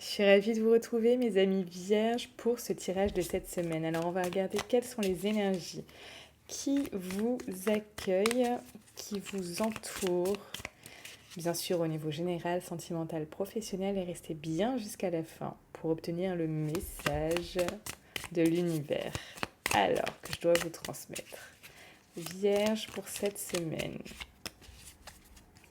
Je suis ravie de vous retrouver, mes amis vierges, pour ce tirage de cette semaine. Alors, on va regarder quelles sont les énergies qui vous accueillent, qui vous entourent. Bien sûr, au niveau général, sentimental, professionnel, et restez bien jusqu'à la fin pour obtenir le message de l'univers. Alors, que je dois vous transmettre. Vierge pour cette semaine.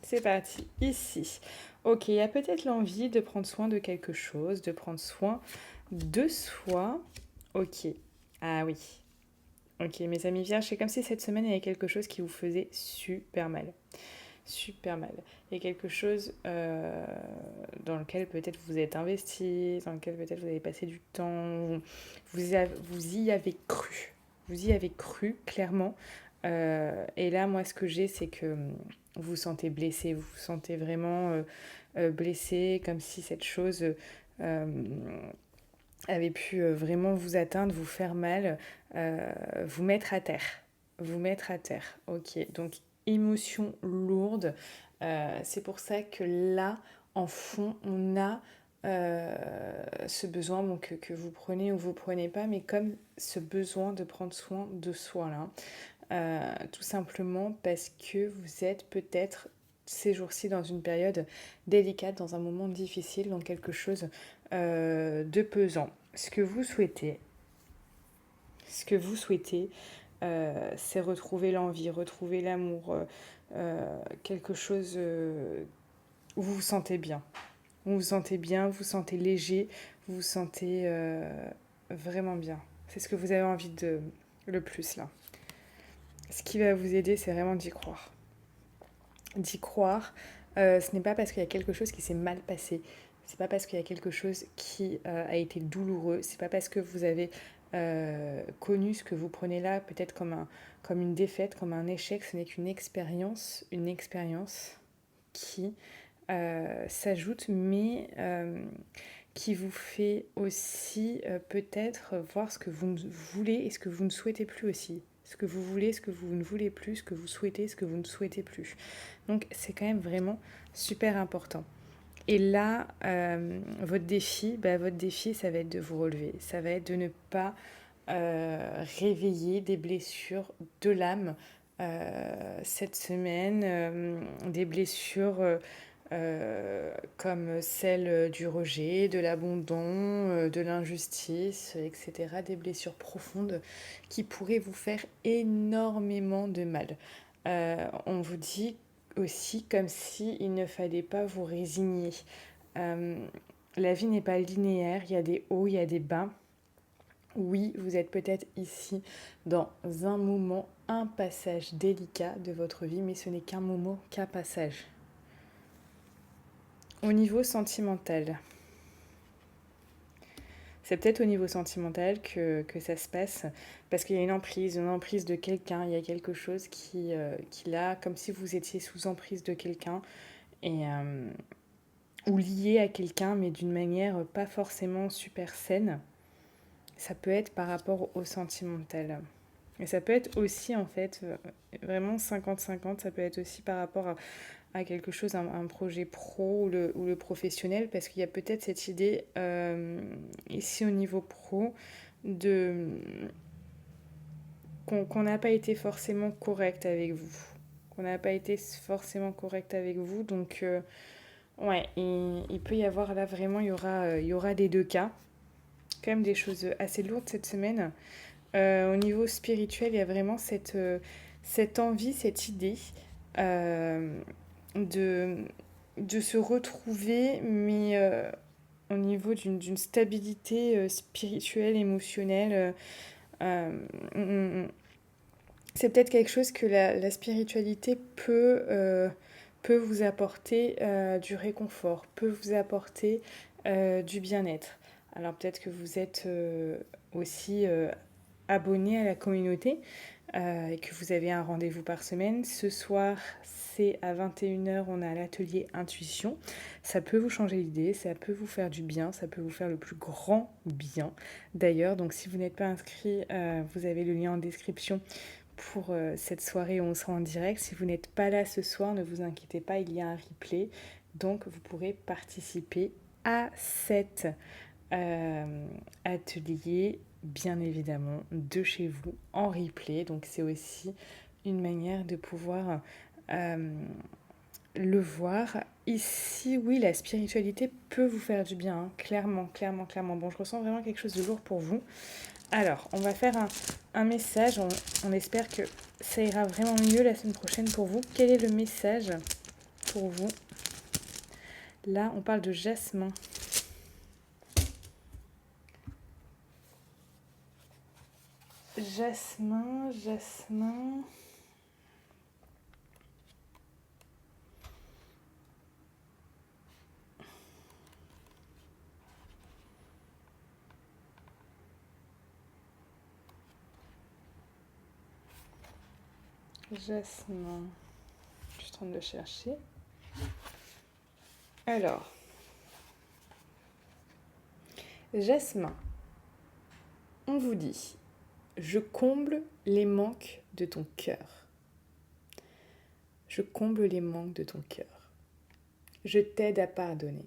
C'est parti, ici. Ok, il y a peut-être l'envie de prendre soin de quelque chose, de prendre soin de soi. Ok, ah oui. Ok, mes amis vierges, c'est comme si cette semaine, il y avait quelque chose qui vous faisait super mal. Super mal. Il y a quelque chose dans lequel peut-être vous êtes investi, dans lequel peut-être vous avez passé du temps, vous y avez cru. Vous y avez cru, clairement. Et là, moi, ce que j'ai, c'est que vous vous sentez blessé, vous vous sentez vraiment blessé, comme si cette chose avait pu vraiment vous atteindre, vous faire mal, vous mettre à terre. Vous mettre à terre. Ok, donc émotion lourde. C'est pour ça que là, en fond, on a ce besoin bon, que vous prenez ou vous prenez pas, mais comme ce besoin de prendre soin de soi là. Tout simplement parce que vous êtes peut-être ces jours-ci dans une période délicate, dans un moment difficile, dans quelque chose de pesant. Ce que vous souhaitez, c'est retrouver l'envie, retrouver l'amour, quelque chose où vous vous sentez bien. Vous vous sentez bien, vous vous sentez léger, vous vous sentez vraiment bien. C'est ce que vous avez envie de le plus là. Ce qui va vous aider, c'est vraiment d'y croire. D'y croire, ce n'est pas parce qu'il y a quelque chose qui s'est mal passé, c'est pas parce qu'il y a quelque chose qui a été douloureux, c'est pas parce que vous avez connu ce que vous prenez là, peut-être comme une défaite, comme un échec, ce n'est qu'une expérience, une expérience qui s'ajoute, mais qui vous fait aussi peut-être voir ce que vous voulez et ce que vous ne souhaitez plus aussi. Ce que vous voulez, ce que vous ne voulez plus, ce que vous souhaitez, ce que vous ne souhaitez plus. Donc c'est quand même vraiment super important. Et là, votre défi, ça va être de vous relever. Ça va être de ne pas réveiller des blessures de l'âme cette semaine, des blessures comme celle du rejet, de l'abandon, de l'injustice, etc. Des blessures profondes qui pourraient vous faire énormément de mal. On vous dit aussi comme si il ne fallait pas vous résigner. Euh, la vie n'est pas linéaire, il y a des hauts, il y a des bas. Oui, vous êtes peut-être ici dans un moment, un passage délicat de votre vie, mais ce n'est qu'un moment, qu'un passage. Au niveau sentimental, c'est peut-être au niveau sentimental que ça se passe, parce qu'il y a une emprise de quelqu'un, il y a quelque chose qui là, comme si vous étiez sous emprise de quelqu'un, et, ou lié à quelqu'un, mais d'une manière pas forcément super saine. Ça peut être par rapport au sentimental. Et ça peut être aussi, en fait, vraiment 50-50, ça peut être aussi par rapport à quelque chose, un projet pro ou le professionnel, parce qu'il y a peut-être cette idée, ici au niveau pro, de qu'on n'a pas été forcément correct avec vous. Qu'on n'a pas été forcément correct avec vous, donc ouais, il peut y avoir là vraiment, il y aura des deux cas. Quand même des choses assez lourdes cette semaine. Au niveau spirituel, il y a vraiment cette envie, cette idée euh, de, de se retrouver, mais au niveau d'une stabilité spirituelle, émotionnelle. Euh, c'est peut-être quelque chose que la spiritualité peut vous apporter du réconfort, peut vous apporter du bien-être. Alors peut-être que vous êtes aussi abonné à la communauté et que vous avez un rendez-vous par semaine. Ce soir, c'est à 21h, on a l'atelier intuition. Ça peut vous changer l'idée, ça peut vous faire du bien, ça peut vous faire le plus grand bien. D'ailleurs, donc si vous n'êtes pas inscrit, vous avez le lien en description pour cette soirée où on sera en direct. Si vous n'êtes pas là ce soir, ne vous inquiétez pas, il y a un replay. Donc vous pourrez participer à cet atelier, bien évidemment, de chez vous en replay. Donc c'est aussi une manière de pouvoir le voir. Ici, oui, la spiritualité peut vous faire du bien, hein. Clairement, clairement, clairement. Bon, je ressens vraiment quelque chose de lourd pour vous. Alors, on va faire un message. On espère que ça ira vraiment mieux la semaine prochaine pour vous. Quel est le message pour vous? Là, on parle de jasmin. Jasmin, jasmin. Jasmin. Je suis en train de le chercher. Alors, jasmin. On vous dit, je comble les manques de ton cœur. Je comble les manques de ton cœur. Je t'aide à pardonner.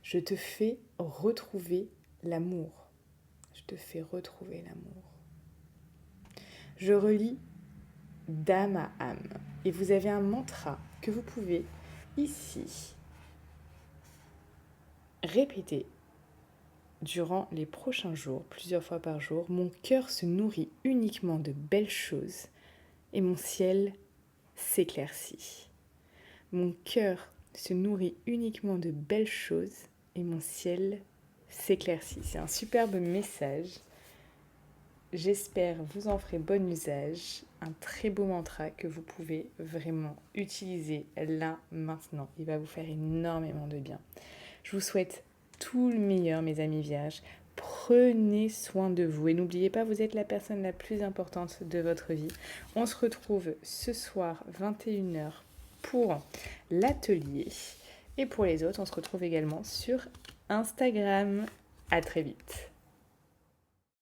Je te fais retrouver l'amour. Je te fais retrouver l'amour. Je relie d'âme à âme. Et vous avez un mantra que vous pouvez ici répéter durant les prochains jours, plusieurs fois par jour. Mon cœur se nourrit uniquement de belles choses et mon ciel s'éclaircit. Mon cœur se nourrit uniquement de belles choses et mon ciel s'éclaircit. C'est un superbe message. J'espère vous en ferez bon usage. Un très beau mantra que vous pouvez vraiment utiliser là, maintenant. Il va vous faire énormément de bien. Je vous souhaite tout le meilleur, mes amis vierges. Prenez soin de vous et n'oubliez pas, vous êtes la personne la plus importante de votre vie. On se retrouve ce soir 21h pour l'atelier. Et pour les autres, on se retrouve également sur Instagram. À très vite.